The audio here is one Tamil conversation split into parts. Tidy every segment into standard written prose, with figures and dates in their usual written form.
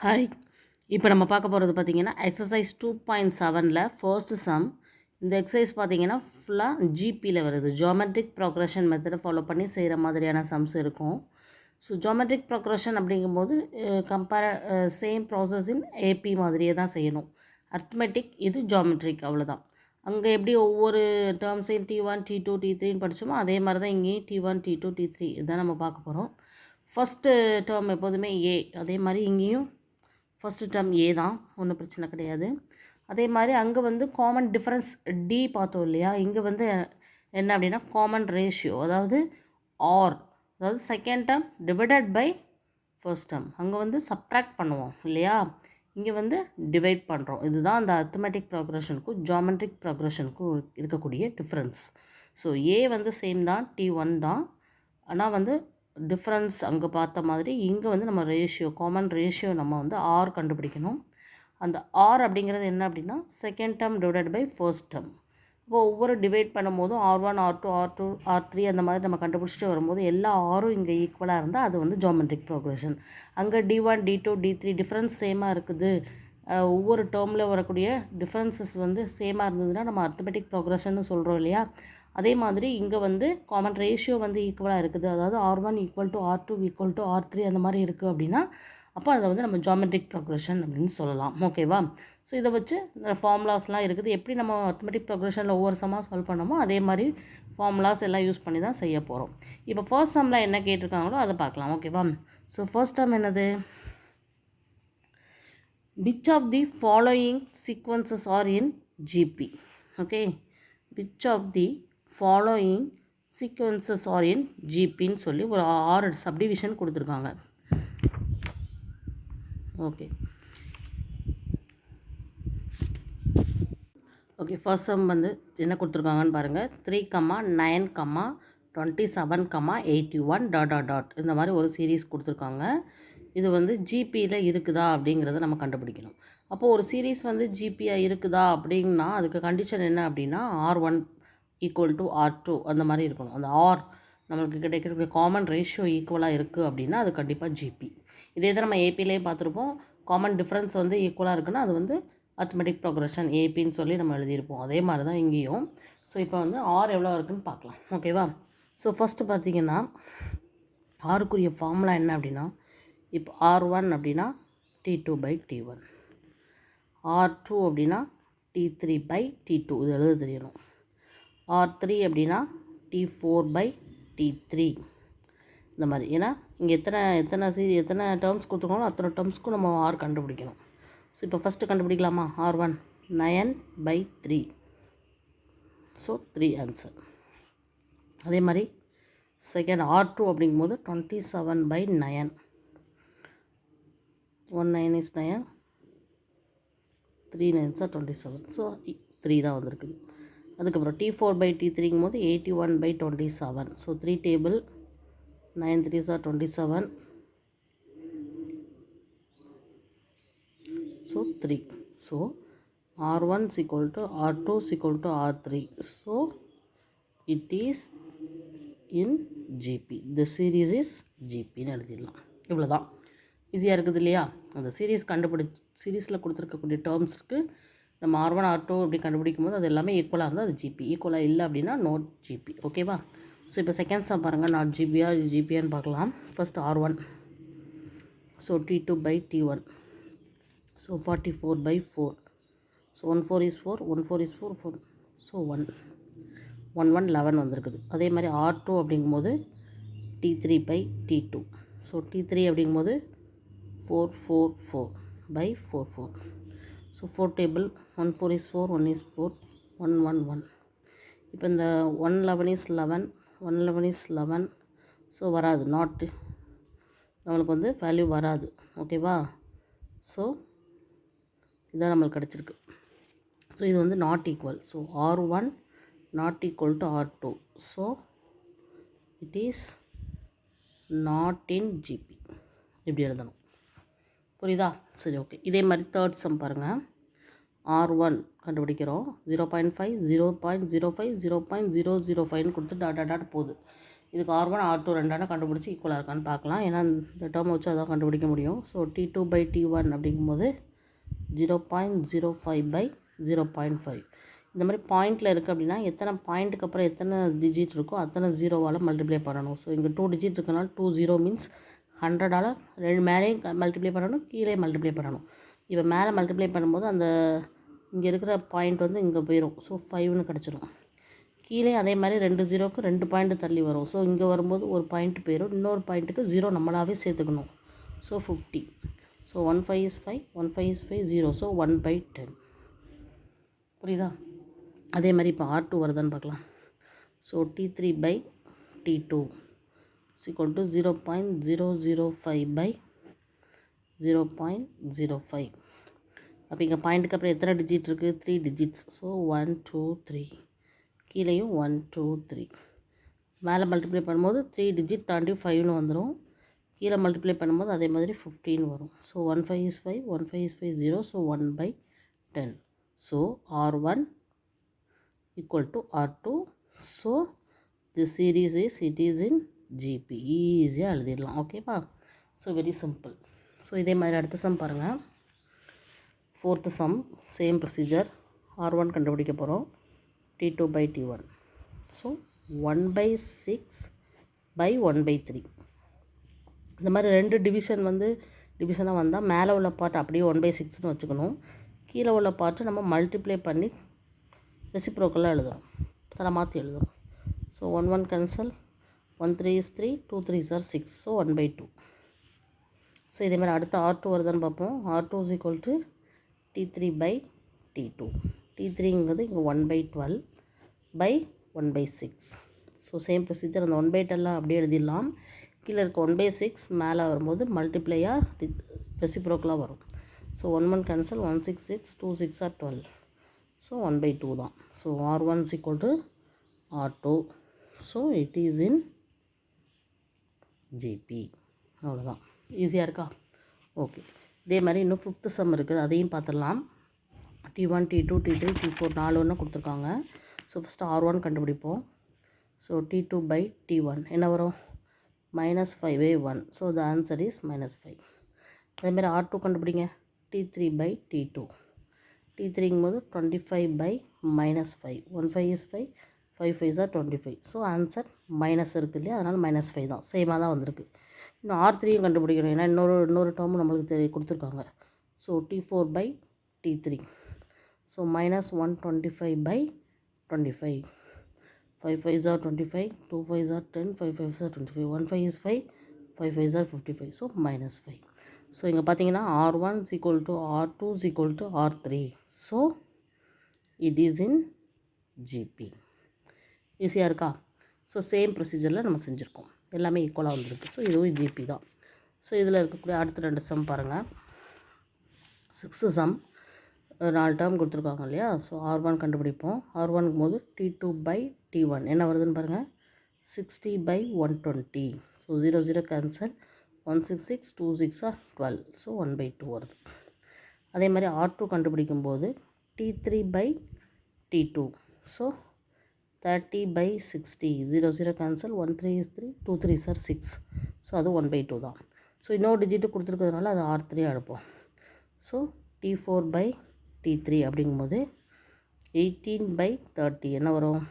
ஹாய். இப்போ நம்ம பார்க்க போகிறது பார்த்தீங்கன்னா எக்ஸசைஸ் 2.7ல் ஃபர்ஸ்ட் சம். இந்த எக்ஸசைஸ் பார்த்தீங்கன்னா ஃபுல்லாக ஜிபியில் வருது. ஜியோமெட்ரிக் ப்ரோக்ரஷன் மெத்தடை ஃபாலோ பண்ணி செய்கிற மாதிரியான சம்ஸ் இருக்கும். ஸோ ஜியோமெட்ரிக் ப்ரோக்ரஷன் அப்படிங்கும்போது சேம் ப்ராசஸ் இன் ஏபி மாதிரியே தான் செய்யணும். அர்த்மெட்டிக் இது ஜியோமெட்ரிக் அவ்வளோதான். அங்கே எப்படி ஒவ்வொரு டேர்ம்ஸையும் T1 T2 T3ன்னு படித்தோமோ அதே மாதிரி தான் இங்கேயும் T1 T2 T3 இதுதான் நம்ம பார்க்க போகிறோம். ஃபஸ்ட்டு டேர்ம் எப்போதுமே ஏ, அதே மாதிரி இங்கேயும் ஃபஸ்ட்டு டேர்ம் ஏ தான், ஒன்றும் பிரச்சனை கிடையாது. அதே மாதிரி அங்கே வந்து காமன் டிஃப்ரென்ஸ் டி பார்த்தோம் இல்லையா, இங்கே வந்து என்ன அப்படின்னா காமன் ரேஷியோ, அதாவது ஆர், அதாவது second term divided by first term. அங்கே வந்து சப்ட்ராக்ட் பண்ணுவோம் இல்லையா, இங்கே வந்து டிவைட் பண்ணுறோம். இதுதான் அந்த அர்த்மெட்டிக் ப்ரோக்ரஷனுக்கும் ஜியோமெட்ரிக் ப்ரோக்ரஷனுக்கும் இருக்கக்கூடிய டிஃப்ரென்ஸ். ஸோ ஏ வந்து சேம் தான், T1 தான், ஆனால் வந்து டிஃப்ரென்ஸ் அங்கே பார்த்த மாதிரி இங்கே வந்து நம்ம ரேஷியோ, காமன் ரேஷியோ நம்ம வந்து ஆர் கண்டுபிடிக்கணும். அந்த ஆர் அப்படிங்கிறது என்ன அப்படின்னா second term divided by first term. இப்போது ஒவ்வொரு டிவைட் பண்ணும்போதும் R1 R2 R2 R3 அந்த மாதிரி நம்ம கண்டுபிடிச்சிட்டு வரும்போது எல்லா ஆரும் இங்கே ஈக்குவலாக இருந்தால் அது வந்து ஜியோமெட்ரிக் ப்ரோக்ரஷன். அங்கே D1 D2 D3 டிஃப்ரென்ஸ் சேமாக இருக்குது, ஒவ்வொரு டேர்மில் வரக்கூடிய டிஃப்ரென்சஸ் வந்து சேமாக இருந்ததுன்னா நம்ம அர்த்மெட்டிக் ப்ரோக்ரஷன்னு சொல்கிறோம் இல்லையா. அதே மாதிரி இங்கே வந்து காமன் ரேஷியோ வந்து ஈக்குவலாக இருக்குது, அதாவது R1 equal to R2 equal to R3 அந்த மாதிரி இருக்குது அப்படின்னா அப்போ அதை வந்து நம்ம ஜியோமெட்ரிக் ப்ரோக்ரஷன் அப்படின்னு சொல்லலாம். ஓகேவா? ஸோ இதை வச்சு ஃபார்முலாஸ்லாம் இருக்குது. எப்படி நம்ம அர்த்மெட்டிக் ப்ரோக்ரஷனில் ஒவ்வொரு சம்மாக சால்வ் பண்ணோமோ அதே மாதிரி ஃபார்முலாஸ் எல்லாம் யூஸ் பண்ணி தான் செய்ய போகிறோம். இப்போ ஃபர்ஸ்ட் சம்மில் என்ன கேட்டிருக்காங்களோ அதை பார்க்கலாம். ஓகேவா? ஸோ ஃபர்ஸ்ட் டேர்ம் என்னது? Which of the following sequences are in GP? Okay, which of the following sequences are in GPன்னு சொல்லி ஒரு 6 சப்டிவிஷன் கொடுத்துருக்காங்க. ஓகே ஓகே ஃபர்ஸ்ட் சம் வந்து என்ன கொடுத்துருக்காங்கன்னு பாருங்கள். 3, 9, 27, 81 டாட் டாட் டாட் இந்த மாதிரி ஒரு சீரீஸ் கொடுத்துருக்காங்க. இது வந்து ஜிபியில் இருக்குதா அப்படிங்கிறத நம்ம கண்டுபிடிக்கணும். அப்போது ஒரு சீரீஸ் வந்து ஜிபியாக இருக்குதா அப்படின்னா அதுக்கு கண்டிஷன் என்ன அப்படின்னா R1 ஈக்குவல் டு R2 அந்த மாதிரி இருக்கணும். அந்த ஆர் நம்மளுக்கு கிடைக்கிற காமன் ரேஷியோ ஈக்குவலாக இருக்குது அப்படின்னா அது கண்டிப்பாக ஜிபி. இதே தான் நம்ம ஏபிலேயே பார்த்துருப்போம். காமன் டிஃப்ரென்ஸ் வந்து ஈக்குவலாக இருக்குன்னா அது வந்து அர்த்மெட்டிக் ப்ரோக்ரஷன் ஏபின்னு சொல்லி நம்ம எழுதியிருப்போம். அதே மாதிரி தான் இங்கேயும். ஸோ இப்போ வந்து ஆர் எவ்வளோ இருக்குதுன்னு பார்க்கலாம். ஓகேவா? ஸோ ஃபஸ்ட்டு பார்த்திங்கன்னா ஆருக்குரிய ஃபார்முலா என்ன அப்படின்னா, இப்போ R1 அப்படின்னா T2 பை T1, R2 அப்படின்னா T3 பை T2 இது எழுத தெரியணும், R3 அப்படின்னா T4 பை T3 இந்த மாதிரி. ஏன்னா இங்கே எத்தனை டேர்ம்ஸ் கொடுத்துருக்கோம் அத்தனை டேர்ம்ஸ்க்கும் நம்ம ஆர் கண்டுபிடிக்கணும். ஸோ இப்போ ஃபஸ்ட்டு கண்டுபிடிக்கலாமா? R1 9 by 3, so 3 answer. அதே மாதிரி செகண்ட் R2 அப்படிங்கும்போது 27 by 9, 1 9 is 9, 3 9s are 27, so 3 தான் வந்திருக்குது. அதுக்கப்புறம் T4 பை T3ங்கும் போது 81 by 27, so 3 table 9 3s are 27, so 3. So R1 is equal to R2 is equal to R3, so it is in GP. The series is GPன்னு எழுதிடலாம். இவ்வளோ தான், ஈஸியாக இருக்குது இல்லையா? அந்த சீரீஸில் கொடுத்துருக்கக்கூடிய டேர்ம்ஸுக்கு நம்ம R1 R2 அப்படி கண்டுபிடிக்கும் போது அது எல்லாமே ஈக்குவலாக இருந்தால் அது ஜிபி, ஈக்குவலாக இல்லை அப்படின்னா நோட் ஜிபி. ஓகேவா? ஸோ இப்போ செகண்ட் சம் பாருங்கள், நாட் ஜிபியா ஜிபியான்னு பார்க்கலாம். First R1, so T2 by T1, so 44 by 4, so 1 4 is 4, 1 4 is 4 4, so 1 1 1 11 வந்திருக்குது. அதே மாதிரி R2 அப்படிங்கும்போது T3 by T2, so T3 அப்படிங்கும்போது 4 4 4 by 4 4, so 4 table 1 4 is 4, 1 is 4, 1 1 1. இப்போ இந்த 111 is 11, 111 is 11, ஸோ வராது, நாட் நம்மளுக்கு வந்து வேல்யூ வராது. ஓகேவா? ஸோ இதான் நம்மளுக்கு கிடச்சிருக்கு. ஸோ இது வந்து not equal. So R1 not equal to R2, so it is not in GB. இப்படி எழுதணும். புரியுதா? சரி, ஓகே. இதே மாதிரி தேர்ட் சம் பாருங்கள். R1 கண்டுபிடிக்கிறோம். 0.5 0.05 0.005 கொடுத்து டாட் டாட் போகுது. இதுக்கு R1 R2 ரெண்டான கண்டுபிடிச்சி ஈக்குவலாக இருக்கான்னு பார்க்கலாம். ஏன்னா இந்த டேர்ம் வச்சு அதான் கண்டுபிடிக்க முடியும். ஸோ T2/T1 அப்படிங்கும்போது 0.05/0.5. இந்த மாதிரி பாயிண்டில் இருக்குது அப்படின்னா எத்தனை பாயிண்ட்டுக்கு அப்புறம் எத்தனை டிஜிட் இருக்கோ அத்தனை ஜீரோவால் மல்டிப்ளை பண்ணணும். ஸோ இங்கே 2 டிஜிட் இருக்கனால 20 மீன்ஸ் 100ஆல் ரெண்டு மேலேயும் மல்டிப்ளை பண்ணணும், கீழே மல்டிப்ளை பண்ணணும். இப்போ மேலே மல்டிப்ளை பண்ணும்போது அந்த இங்கே இருக்கிற பாயிண்ட் வந்து இங்கே போயிடும். ஸோ 5ன்னு கிடச்சிடும். கீழே அதே மாதிரி 2 ஜீரோக்கு 2 பாயிண்ட் தள்ளி வரும். ஸோ இங்கே வரும்போது ஒரு பாயிண்ட் போயிடும், இன்னொரு பாயிண்ட்டுக்கு 0 நம்மளாவே சேர்த்துக்கணும். So 50. So 1 5 is 5, 1 5 is 5, 0. So 1/10. புரியுதா? அதே மாதிரி இப்போ R2 வருதான்னு பார்க்கலாம். So T3/T2 is equal to 0.005/0.05. அப்போ இங்கே பாயிண்ட்டுக்கு அப்புறம் எத்தனை டிஜிட் இருக்குது? 3 டிஜிட்ஸ். ஸோ 1 2 3, கீழேயும் 1 2 3. மேலே மல்டிப்ளை பண்ணும்போது 3 டிஜிட் தாண்டி 5ன்னு வந்துடும், கீழே மல்டிப்ளை பண்ணும்போது அதே மாதிரி 15 வரும். So 1 5 is 5, 1 5 is 5, 0. So 1/10. So R1 equal to R2. So this series is it is in GP. ஈஸியாக எழுதிடலாம். ஓகேப்பா? So very simple. ஸோ இதே மாதிரி அடுத்த சம் பாருங்கள். 4th some same procedure. R1 கண்டுபிடிக்க போகிறோம். T2/T1. ஸோ 1/6/1/3. இந்த மாதிரி 2 டிவிஷனாக வந்தால் மேலே உள்ள பார்ட் அப்படியே 1/6ன்னு வச்சுக்கணும். கீழே உள்ள பார்ட்டு நம்ம மல்டிப்ளை பண்ணி ரெசிப்ரோக்கலாக எழுதுகிறோம், தலை மாற்றி எழுதுகிறோம். So 1 1 cancel, 1 3 is 3, 2 3s are 6. So 1/2. So இதே மாதிரி அடுத்த R2 வருதான்னு பார்ப்போம். R2 is equal to T3/T2. T3ங்கிறது இங்கே 1/12/1/6. So same procedure. அந்த 1/10 அப்படியே எழுதிடலாம். கீழே இருக்க 1/6 மேலே வரும்போது மல்டிப்ளையாக ரெசிப்ரோக்கலாக வரும். So 1 1 cancel, 1 6 6, 2 6 are 12. ஸோ 1/2 தான். So R1 is equal to R2. So it is in GP. அவ்வளோதான். ஈஸியாக இருக்கா? ஓகே. இதே மாதிரி இன்னும் 5th சம் இருக்குது, அதையும் பார்த்துடலாம். T1 T2 T3 T4 4 ஒன்று கொடுத்துருக்காங்க. ஸோ ஃபஸ்ட்டு R1 கண்டுபிடிப்போம். ஸோ T2/T1 என்ன வரும்? -5/1. So the answer is -5. அதேமாதிரி R2 கண்டுபிடிங்க. T3/T2. T3ங்கும் போது 25/-5. 1 5 is 5, 5 5s are 25. So answer minus இருக்குது இல்லையா, அதனால் -5 தான். சேமாக தான் வந்திருக்கு. இன்னும் R3யும் கண்டுபிடிக்கணும், ஏன்னா இன்னொரு டேர்மும் நம்மளுக்கு கொடுத்துருக்காங்க. So T4/T3. So -125/25. 5 5s are 25, 2 5s are 10, 5 5s are 25. 1 5 is 5, 5 5s are 55. So -5. So இங்கே பார்த்தீங்கன்னா R1 is equal to R2 is equal to R3. So it is in GP. ஈஸியாக இருக்கா? ஸோ சேம் ப்ரொசீஜரில் நம்ம செஞ்சுருக்கோம், எல்லாமே ஈக்குவலாக வந்துருக்கு. ஸோ இதுவும் GP தான். ஸோ இதில் இருக்கக்கூடிய அடுத்த 2 சம் பாருங்கள். 6th சம் 4 டேர்ம் கொடுத்துருக்காங்க இல்லையா. ஸோ R1 கண்டுபிடிப்போம். R1ங்கும் போது T2/T1 என்ன வருதுன்னு பாருங்கள். 60/120. So 0 0 cancel, 1 6 6, 2 6 are 12. ஸோ 1/2 வருது. அதே மாதிரி R2 கண்டுபிடிக்கும் போது T3/T2. So 30/60. 0 0 cancel, 1 3 is 3, 2 3s are 6. So அது 1/2 தான். ஸோ இன்னொரு டிஜிட்டு கொடுத்துருக்கிறதுனால அது R3 எடுப்போம். ஸோ T4/T3 அப்படிங்கும்போது 18/30 என்ன வரும்?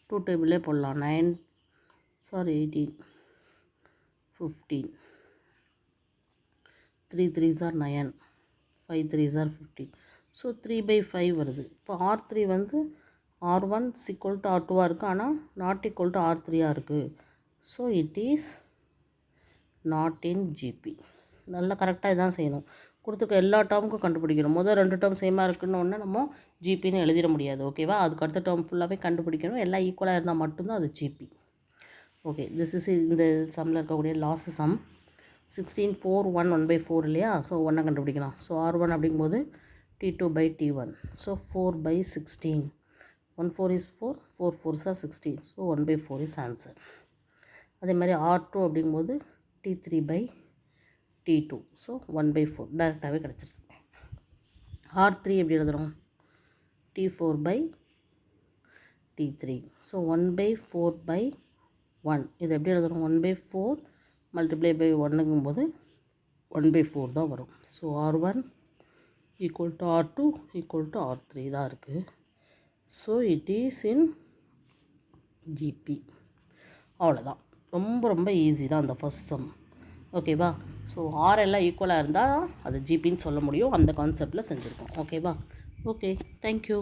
2 டேபிளே போடலாம். 18 15. 3 3s are 9, 5 3s are 15. So 3/5 வருது. இப்போ R3 வந்து R1 equal to R2 இருக்குது, ஆனால் not equal to R3 இருக்குது. So it is not in GP. நல்லா கரெக்டாக இதான் செய்யணும். கொடுத்துருக்க எல்லா டேர்முக்கும் கண்டுபிடிக்கணும். முதல் 2 டேர்ம் சேமாக இருக்குன்னு ஒன்று நம்ம GPன்னு எழுதிட முடியாது. ஓகேவா? அதுக்கு அடுத்த டேர்ம் ஃபுல்லாகவே கண்டுபிடிக்கணும். எல்லாம் ஈக்குவலாக இருந்தால் மட்டும்தான் அது GP. ஓகே, திஸ் இஸ் இந்த சம்மில் இருக்கக்கூடிய லாஸ்ட் சம். 16 4 1 1/4 இல்லையா. ஸோ 1 கண்டுபிடிக்கலாம். ஸோ R1 அப்படிங்கும்போது T2/T1. So 4/16. 1 4 is 4, 4 4s are 16. So 1/4 is answer. அதே மாதிரி R2 அப்படிங்கும்போது T3/T2. ஸோ 1/4 டேரெக்டாகவே கிடச்சிருச்சு. R3 எப்படி எழுதுகிறோம்? T4/T3. ஸோ 1/4/1/4. 1. இது எப்படி எழுதணும்? 1/4 மல்டிப்ளை பை 1ங்கும்போது 1/4 தான் வரும். So R1 equal to R2 equal to R3 தான் இருக்குது. So it is in GB. அவ்வளோதான். ரொம்ப ரொம்ப ஈஸி தான் அந்த ஃபர்ஸ்ட் சம். ஓகேவா? ஸோ ஆர் எல்லாம் ஈக்குவலாக இருந்தால் அது ஜிபின்னு சொல்ல முடியும். அந்த கான்செப்டில் செஞ்சுருக்கோம். ஓகேவா? Okay, thank you.